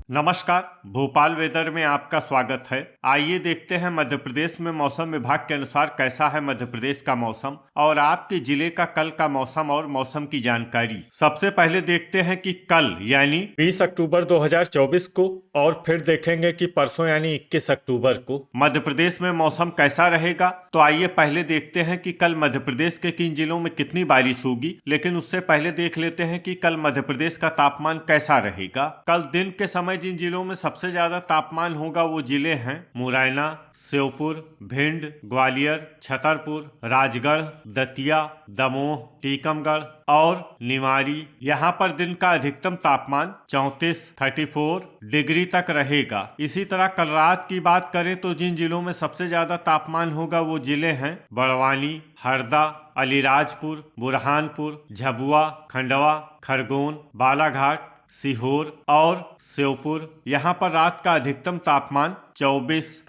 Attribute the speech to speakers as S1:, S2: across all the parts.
S1: नमस्कार। भोपाल वेदर में आपका स्वागत है। आइए देखते हैं मध्य प्रदेश में मौसम विभाग के अनुसार कैसा है मध्य प्रदेश का मौसम और आपके जिले का कल का मौसम और मौसम की जानकारी। सबसे पहले देखते हैं कि कल यानी 20 अक्टूबर 2024 को और फिर देखेंगे कि परसों यानी 21 अक्टूबर को मध्य प्रदेश में मौसम कैसा रहेगा। तो आइए पहले देखते हैं कि कल मध्य प्रदेश के किन जिलों में कितनी बारिश होगी, लेकिन उससे पहले देख लेते हैं कि कल मध्य प्रदेश का तापमान कैसा रहेगा। कल दिन के समय जिन जिलों में सबसे ज्यादा तापमान होगा वो जिले हैं मुरैना, श्योपुर, भिंड, ग्वालियर, छतरपुर, राजगढ़, दतिया, दमोह, टीकमगढ़ और निवाड़ी। यहाँ पर दिन का अधिकतम तापमान 34 डिग्री तक रहेगा। इसी तरह कल रात की बात करें तो जिन जिलों में सबसे ज्यादा तापमान होगा वो जिले हैं बड़वानी, हरदा, अलीराजपुर, बुरहानपुर, झाबुआ, खंडवा, खरगोन, बालाघाट, सीहोर और श्योपुर। यहाँ पर रात का अधिकतम तापमान 24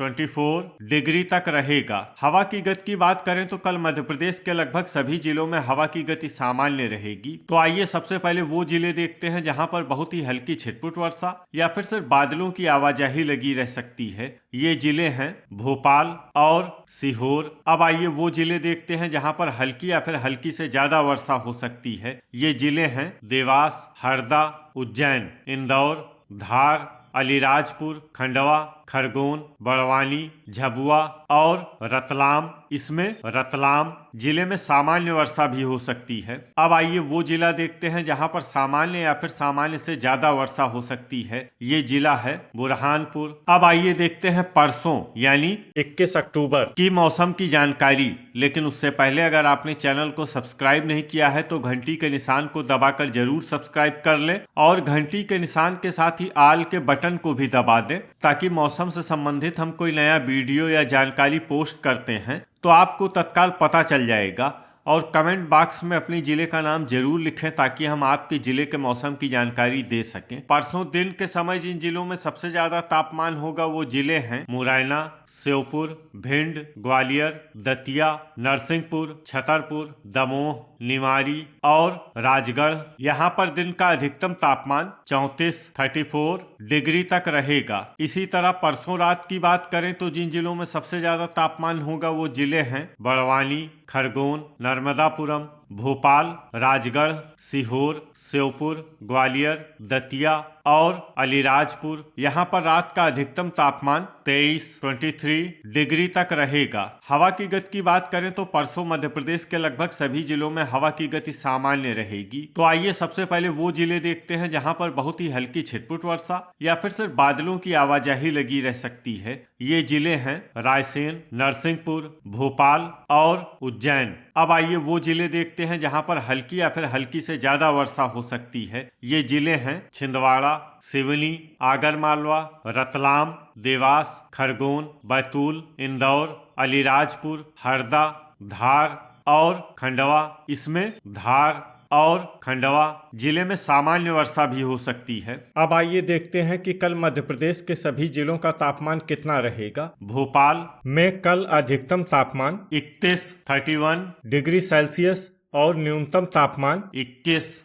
S1: डिग्री तक रहेगा। हवा की गति की बात करें तो कल मध्य प्रदेश के लगभग सभी जिलों में हवा की गति सामान्य रहेगी। तो आइए सबसे पहले वो जिले देखते हैं जहां पर बहुत ही हल्की छिटपुट वर्षा या फिर सिर्फ बादलों की आवाजाही लगी रह सकती है। ये जिले हैं भोपाल और सीहोर। अब आइए वो जिले देखते हैं जहां पर हल्की या फिर हल्की से ज्यादा वर्षा हो सकती है। ये जिले हैं देवास, हरदा, उज्जैन, इंदौर, धार, अलीराजपुर, खंडवा, खरगोन, बड़वानी, झाबुआ और रतलाम। इसमें रतलाम जिले में सामान्य वर्षा भी हो सकती है। अब आइए वो जिला देखते हैं जहां पर सामान्य या फिर सामान्य से ज्यादा वर्षा हो सकती है। ये जिला है बुरहानपुर। अब आइए देखते हैं परसों यानी 21 अक्टूबर की मौसम की जानकारी। लेकिन उससे पहले अगर आपने चैनल को सब्सक्राइब नहीं किया है तो घंटी के निशान को दबाकर जरूर सब्सक्राइब कर ले और घंटी के निशान के साथ ही आल के बटन को भी दबा दें ताकि मौसम से संबंधित हम कोई नया वीडियो या जानकारी पोस्ट करते हैं तो आपको तत्काल पता चल जाएगा। और कमेंट बॉक्स में अपने जिले का नाम जरूर लिखें ताकि हम आपके जिले के मौसम की जानकारी दे सकें। परसों दिन के समय जिन जिलों में सबसे ज्यादा तापमान होगा वो जिले हैं मुरैना, श्योपुर, भिंड, ग्वालियर, दतिया, नरसिंहपुर, छतरपुर, दमोह, निवाड़ी और राजगढ़। यहाँ पर दिन का अधिकतम तापमान 34 डिग्री तक रहेगा। इसी तरह परसों रात की बात करें तो जिन जिलों में सबसे ज्यादा तापमान होगा वो जिले हैं बड़वानी, खरगोन, नर्मदापुरम, भोपाल, राजगढ़, सीहोर, श्योपुर, ग्वालियर, दतिया और अलीराजपुर। यहाँ पर रात का अधिकतम तापमान 23 डिग्री तक रहेगा। हवा की गति की बात करें तो परसों मध्य प्रदेश के लगभग सभी जिलों में हवा की गति सामान्य रहेगी। तो आइए सबसे पहले वो जिले देखते हैं जहाँ पर बहुत ही हल्की छिटपुट वर्षा या फिर सिर्फ बादलों की आवाजाही लगी रह सकती है। ये जिले हैं रायसेन, नरसिंहपुर, भोपाल और उज्जैन। अब आइए वो जिले देखते हैं जहां पर हल्की या फिर हल्की से ज्यादा वर्षा हो सकती है। ये जिले हैं छिंदवाड़ा, सिवनी, आगरमालवा, रतलाम, देवास, खरगोन, बैतूल, इंदौर, अलीराजपुर, हरदा, धार और खंडवा। इसमें धार और खंडवा जिले में सामान्य वर्षा भी हो सकती है। अब आइए देखते हैं कि कल मध्य प्रदेश के सभी जिलों का तापमान कितना रहेगा। भोपाल में कल अधिकतम तापमान 31 डिग्री सेल्सियस और न्यूनतम तापमान 21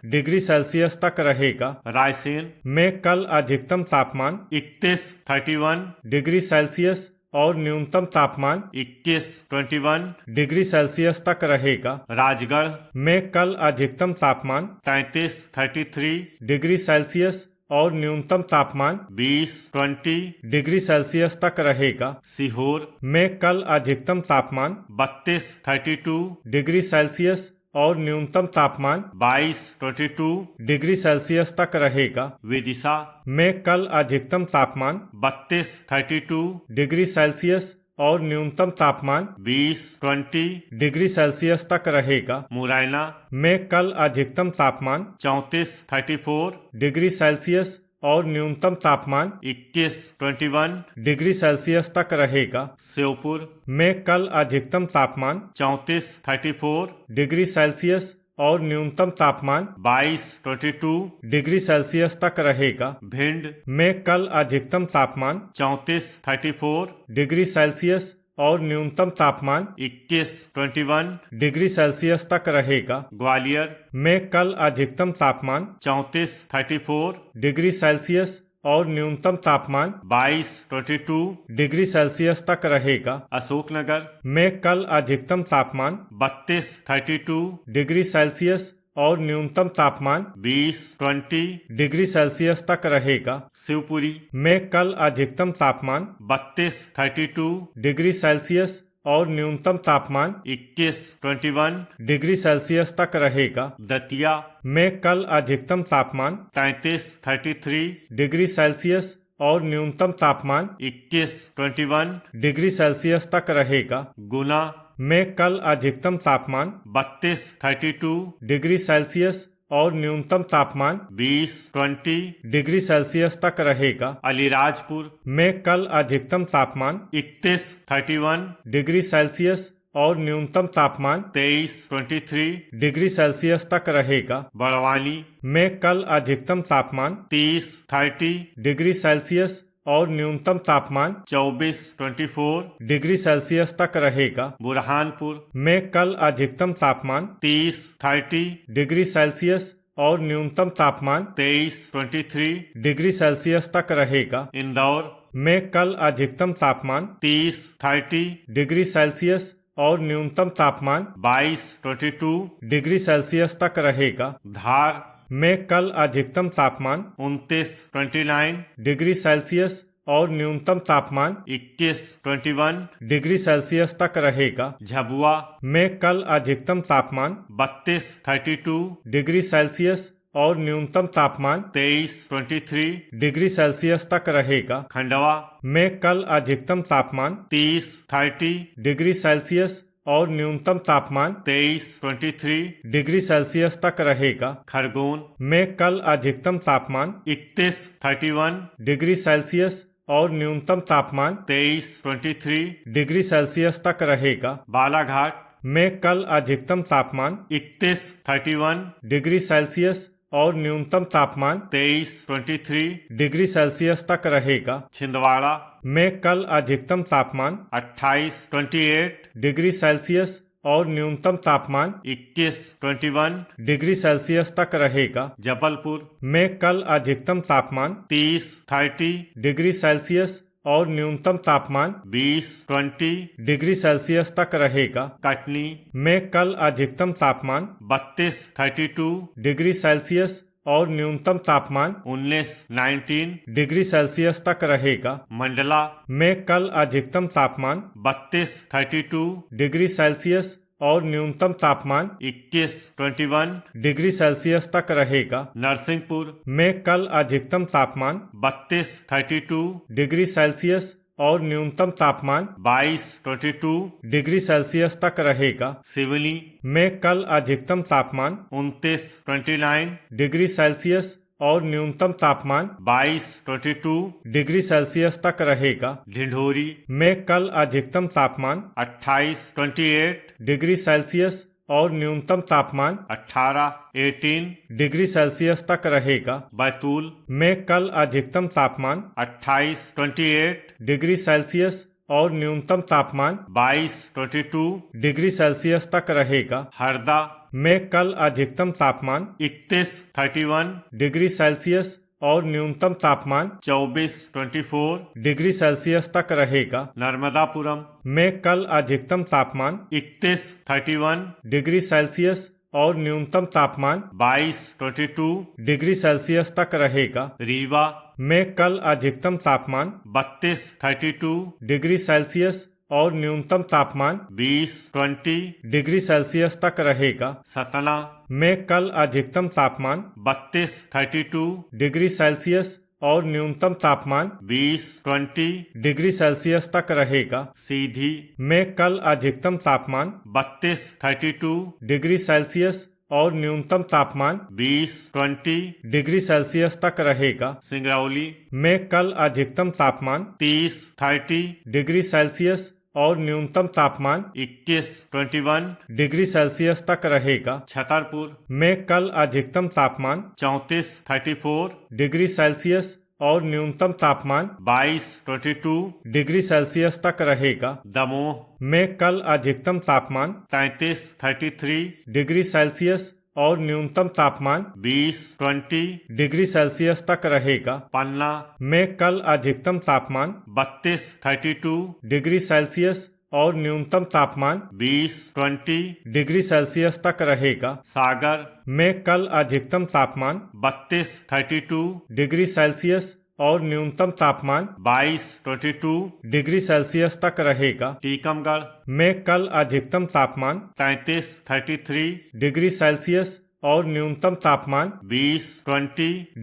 S1: डिग्री सेल्सियस तक रहेगा। रायसेन में कल अधिकतम तापमान 31 डिग्री सेल्सियस और न्यूनतम तापमान 21 डिग्री सेल्सियस तक रहेगा। राजगढ़ में कल अधिकतम तापमान 33 डिग्री सेल्सियस और न्यूनतम तापमान 20 डिग्री सेल्सियस तक रहेगा। सीहोर में कल अधिकतम तापमान 32 डिग्री सेल्सियस और न्यूनतम तापमान 22 डिग्री सेल्सियस तक रहेगा। विदिशा में कल अधिकतम तापमान 32 डिग्री सेल्सियस और न्यूनतम तापमान 20 डिग्री सेल्सियस तक रहेगा। मुरैना में कल अधिकतम तापमान 34 डिग्री सेल्सियस और न्यूनतम तापमान 21 डिग्री सेल्सियस तक रहेगा। श्योपुर में कल अधिकतम तापमान 34 डिग्री सेल्सियस और न्यूनतम तापमान 22 डिग्री सेल्सियस तक रहेगा। भिंड में कल अधिकतम तापमान 34 डिग्री सेल्सियस और न्यूनतम तापमान 21 डिग्री सेल्सियस तक रहेगा। ग्वालियर में कल अधिकतम तापमान 34 डिग्री सेल्सियस और न्यूनतम तापमान 22 डिग्री सेल्सियस तक रहेगा। अशोकनगर में कल अधिकतम तापमान 32 डिग्री सेल्सियस और न्यूनतम तापमान 20 डिग्री सेल्सियस तक रहेगा। शिवपुरी में कल अधिकतम तापमान 32 डिग्री सेल्सियस और न्यूनतम तापमान 21 डिग्री सेल्सियस तक रहेगा। दतिया में कल अधिकतम तापमान 33 डिग्री सेल्सियस और न्यूनतम तापमान 21 डिग्री सेल्सियस तक रहेगा। गुना में कल अधिकतम तापमान 32 डिग्री सेल्सियस और न्यूनतम तापमान 20 डिग्री सेल्सियस तक रहेगा। अलीराजपुर में कल अधिकतम तापमान 31 डिग्री सेल्सियस और न्यूनतम तापमान 23 डिग्री सेल्सियस तक रहेगा। बड़वानी में कल अधिकतम तापमान 30 डिग्री सेल्सियस और न्यूनतम तापमान 24 डिग्री सेल्सियस तक रहेगा। बुरहानपुर में कल अधिकतम तापमान 30 डिग्री सेल्सियस और न्यूनतम तापमान 23 डिग्री सेल्सियस तक रहेगा। इंदौर में कल अधिकतम तापमान 30 डिग्री सेल्सियस और न्यूनतम तापमान 22 डिग्री सेल्सियस तक रहेगा। धार में कल अधिकतम तापमान 29 डिग्री सेल्सियस और न्यूनतम तापमान 21 डिग्री सेल्सियस तक रहेगा। झाबुआ में कल अधिकतम तापमान 32 डिग्री सेल्सियस और न्यूनतम तापमान 23 डिग्री सेल्सियस तक रहेगा। खंडवा में कल अधिकतम तापमान 30 डिग्री सेल्सियस और न्यूनतम तापमान 23 डिग्री सेल्सियस तक रहेगा। खरगोन में कल अधिकतम तापमान 31 डिग्री सेल्सियस और न्यूनतम तापमान 23 डिग्री सेल्सियस तक रहेगा। बालाघाट में कल अधिकतम तापमान 31 डिग्री सेल्सियस और न्यूनतम तापमान 23 डिग्री सेल्सियस तक रहेगा। छिंदवाड़ा में कल अधिकतम तापमान 28 डिग्री सेल्सियस और न्यूनतम तापमान 21 डिग्री सेल्सियस तक रहेगा। जबलपुर में कल अधिकतम तापमान 30 डिग्री सेल्सियस और न्यूनतम तापमान 20 डिग्री सेल्सियस तक रहेगा। कटनी में कल अधिकतम तापमान 32 डिग्री सेल्सियस और न्यूनतम तापमान 19 डिग्री सेल्सियस तक रहेगा। मंडला में कल अधिकतम तापमान 32 डिग्री सेल्सियस और न्यूनतम तापमान 21 डिग्री सेल्सियस तक रहेगा। नरसिंहपुर में कल अधिकतम तापमान 32 डिग्री सेल्सियस और न्यूनतम तापमान 22 डिग्री सेल्सियस तक रहेगा। सिवनी में कल अधिकतम तापमान 29 डिग्री सेल्सियस और न्यूनतम तापमान 22 डिग्री सेल्सियस तक रहेगा। ढिंढोरी में कल अधिकतम तापमान 28 डिग्री सेल्सियस और न्यूनतम तापमान 18 डिग्री सेल्सियस तक रहेगा। बैतूल में कल अधिकतम तापमान 28 डिग्री सेल्सियस और न्यूनतम तापमान 22 डिग्री सेल्सियस तक रहेगा। हरदा में कल अधिकतम तापमान 31 डिग्री सेल्सियस और न्यूनतम तापमान 24 डिग्री सेल्सियस तक रहेगा। नर्मदापुरम में कल अधिकतम तापमान 31 डिग्री सेल्सियस और न्यूनतम तापमान 22 डिग्री सेल्सियस तक रहेगा। रीवा में कल अधिकतम तापमान 32 डिग्री सेल्सियस और न्यूनतम तापमान 20 डिग्री सेल्सियस तक रहेगा। सतना में कल अधिकतम तापमान 32 डिग्री सेल्सियस और न्यूनतम तापमान 20 डिग्री सेल्सियस तक रहेगा। सीधी में कल अधिकतम तापमान 32 डिग्री सेल्सियस और न्यूनतम तापमान 20 डिग्री सेल्सियस तक रहेगा। सिंगरौली में कल अधिकतम तापमान 30 डिग्री सेल्सियस और न्यूनतम तापमान 21 डिग्री सेल्सियस तक रहेगा। छतरपुर में कल अधिकतम तापमान 34 डिग्री सेल्सियस और न्यूनतम तापमान 22 डिग्री सेल्सियस तक रहेगा। दमोह में कल अधिकतम तापमान 33 डिग्री सेल्सियस और न्यूनतम तापमान 20 डिग्री सेल्सियस तक रहेगा। पन्ना में कल अधिकतम तापमान 32 डिग्री सेल्सियस और न्यूनतम तापमान 20 डिग्री सेल्सियस तक रहेगा। सागर में कल अधिकतम तापमान 32 डिग्री सेल्सियस और न्यूनतम तापमान 22 डिग्री सेल्सियस तक रहेगा। टीकमगढ़ में कल अधिकतम तापमान 33 डिग्री सेल्सियस और न्यूनतम तापमान 20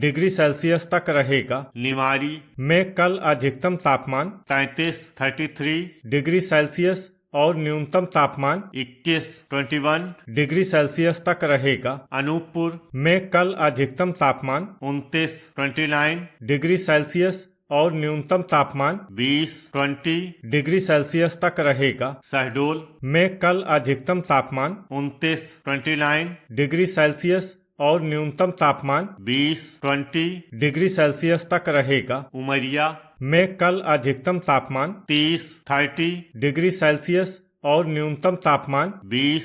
S1: डिग्री सेल्सियस तक रहेगा। निवाड़ी में कल अधिकतम तापमान 33 डिग्री सेल्सियस और न्यूनतम तापमान 21 डिग्री सेल्सियस तक रहेगा। अनूपपुर में कल अधिकतम तापमान 29 डिग्री सेल्सियस और न्यूनतम तापमान 20 डिग्री सेल्सियस तक रहेगा। शहडोल में कल अधिकतम तापमान 29 डिग्री सेल्सियस और न्यूनतम तापमान 20 डिग्री सेल्सियस तक रहेगा। उमरिया में कल अधिकतम तापमान 30 डिग्री सेल्सियस और न्यूनतम तापमान 20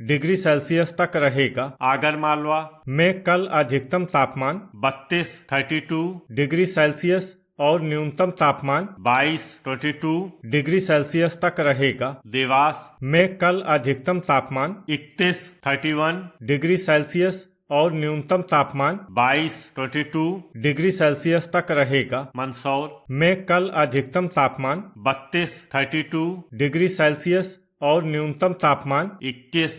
S1: डिग्री सेल्सियस तक रहेगा। आगरमालवा में कल अधिकतम तापमान 32 डिग्री सेल्सियस और न्यूनतम तापमान 22 डिग्री सेल्सियस तक रहेगा। देवास में कल अधिकतम तापमान 31 डिग्री सेल्सियस और न्यूनतम तापमान 22 डिग्री सेल्सियस तक रहेगा। मंदसौर में कल अधिकतम तापमान 32 डिग्री सेल्सियस और न्यूनतम तापमान 21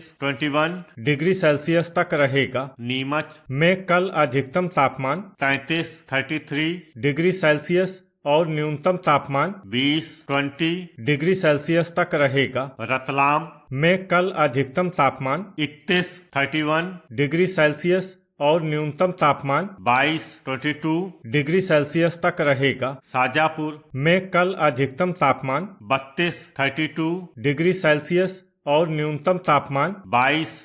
S1: डिग्री सेल्सियस तक रहेगा। नीमच में कल अधिकतम तापमान 33 डिग्री सेल्सियस और न्यूनतम तापमान 20 डिग्री सेल्सियस तक रहेगा। रतलाम में कल अधिकतम तापमान 31 डिग्री सेल्सियस और न्यूनतम तापमान 22 डिग्री सेल्सियस तक रहेगा। शाजापुर में कल अधिकतम तापमान 32 डिग्री सेल्सियस और न्यूनतम तापमान 22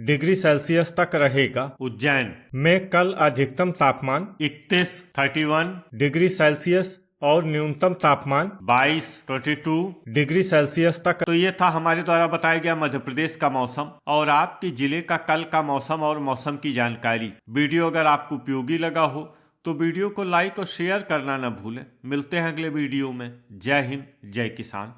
S1: डिग्री सेल्सियस तक रहेगा। उज्जैन में कल अधिकतम तापमान 31 डिग्री सेल्सियस और न्यूनतम तापमान 22 डिग्री सेल्सियस तक। तो ये था हमारे द्वारा बताया गया मध्य प्रदेश का मौसम और आपके जिले का कल का मौसम और मौसम की जानकारी। वीडियो अगर आपको उपयोगी लगा हो तो वीडियो को लाइक और शेयर करना न भूलें। मिलते हैं अगले वीडियो में। जय हिंद, जय किसान।